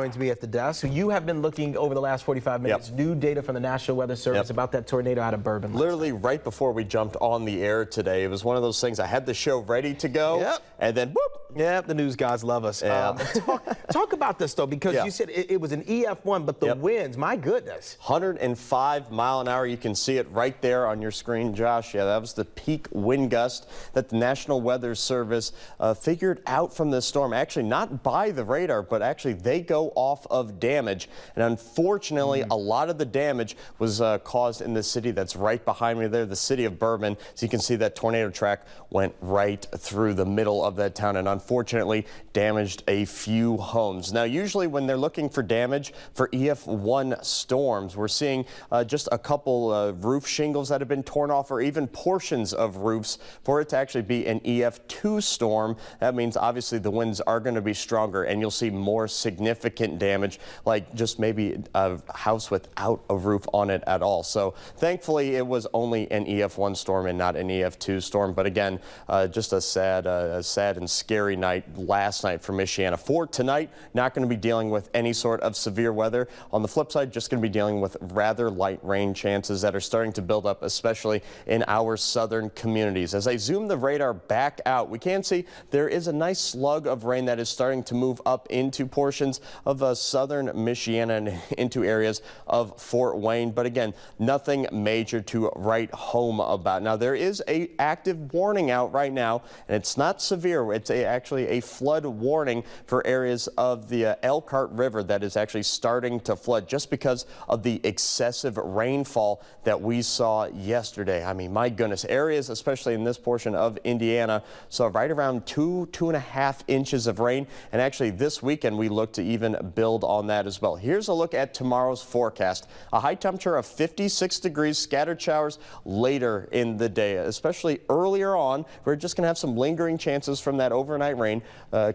joins me at the desk. So you have been looking over the last 45 minutes, new data from the National Weather Service about that tornado out of Bourbon. Literally right before we jumped on the air today, it was one of those things. I had the show ready to go, and then whoop. Yeah, the news guys love us. Talk about this, though, because you said it was an EF1, but the winds, my goodness. 105 mile an hour. You can see it right there on your screen, Josh. Yeah, that was the peak wind gust that the National Weather Service figured out from this storm. Actually, not by the radar, but actually they go off of damage. And unfortunately, a lot of the damage was caused in the city that's right behind me there, the city of Bourbon. So you can see that tornado track went right through the middle of that town and unfortunately damaged a few homes. Now, usually when they're looking for damage for EF1 storms, we're seeing just a couple roof shingles that have been torn off or even portions of roofs. For it to actually be an EF2 storm, that means obviously the winds are going to be stronger and you'll see more significant damage, like just maybe a house without a roof on it at all. So thankfully it was only an EF1 storm and not an EF2 storm. But again, just a sad and scary night last night for Michiana. For tonight, not going to be dealing with any sort of severe weather. On the flip side, just going to be dealing with rather light rain chances that are starting to build up, especially in our southern communities. As I zoom the radar back out, we can see there is a nice slug of rain that is starting to move up into portions of southern Michiana and into areas of Fort Wayne. But again, nothing major to write home about. Now, there is an active warning out right now, and it's not severe. It's actually a flood warning for areas of the Elkhart River that is actually starting to flood just because of the excessive rainfall that we saw yesterday. I mean, my goodness, areas, especially in this portion of Indiana, saw right around 2.5 inches of rain. And actually this weekend, we look to even build on that as well. Here's a look at tomorrow's forecast. A high temperature of 56 degrees, scattered showers later in the day, especially earlier on. We're just going to have some lingering chances from that overnight rain,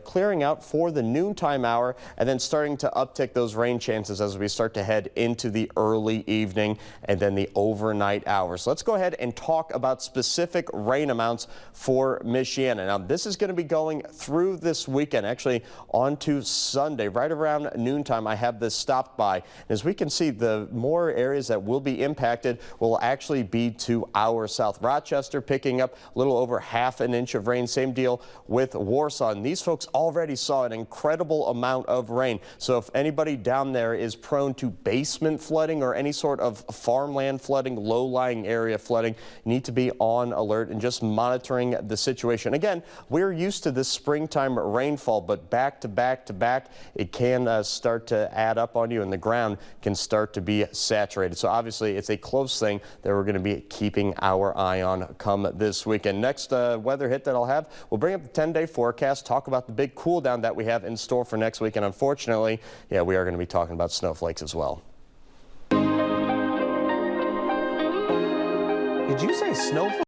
clearing out for the noontime hour and then starting to uptick those rain chances as we start to head into the early evening and then the overnight hours. So let's go ahead and talk about specific rain amounts for Michiana. Now, this is going to be going through this weekend, actually onto Sunday. Right around noontime, I have this stopped by. And as we can see, the more areas that will be impacted will actually be to our south. Rochester picking up a little over half an inch of rain. Same deal with Warsaw. And these folks already saw an incredible amount of rain. So if anybody down there is prone to basement flooding or any sort of farmland flooding, low-lying area flooding, you need to be on alert and just monitoring the situation. Again, we're used to this springtime rainfall, but back to back to back, it can start to add up on you and the ground can start to be saturated. So obviously it's a close thing that we're going to be keeping our eye on come this weekend. Next weather hit that I'll have, we'll bring up the 10-day forecast, talk about the big cool down that we have in store for next week. And unfortunately, yeah, we are going to be talking about snowflakes as well. Did you say snowflakes?